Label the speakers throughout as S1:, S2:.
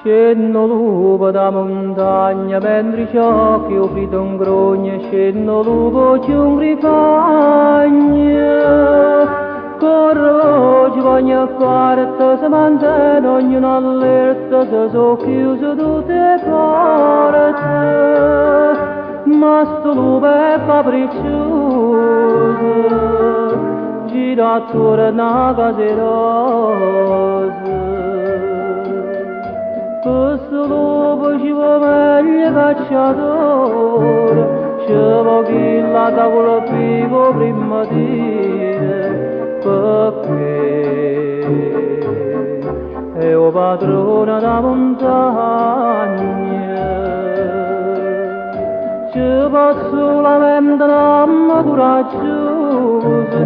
S1: Scenno lupo da montagna, mentre i ciocchi offrito un grogno, scenno lupo giungri fagna. Corro, ci voglio a quarta, se mantiene ognuno allerta, se so chiuse tutte le porte. Ma sto lupo è capriccioso, gira attorno a caserosa. Questo lupo ci va meglio cacciatore, ci va chi la tavola vivo prima di perché è o padrona da montagna. Ci va solamente un'amma coraggiosa,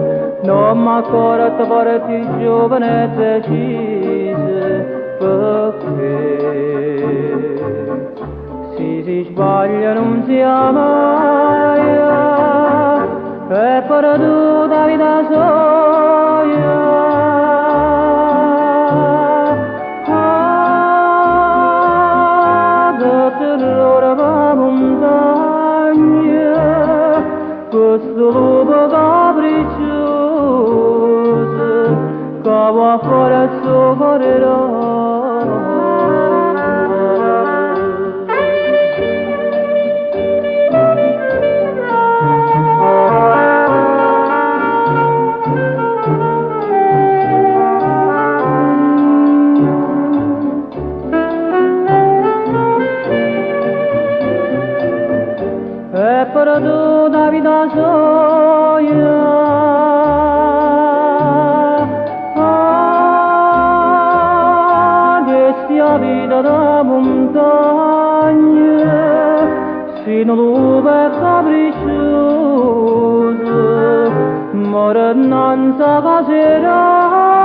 S1: non mi accorto parti giovane e decise, perché si sbaglia non si ama, è perduta vita soia. Ah, che terrore va montagna, questo lupo capriccioso, che va fuori al suo corridore. È perduta vita soia, questa vita da montagna, si non lupo è capriccioso, muore innanzi a caserà.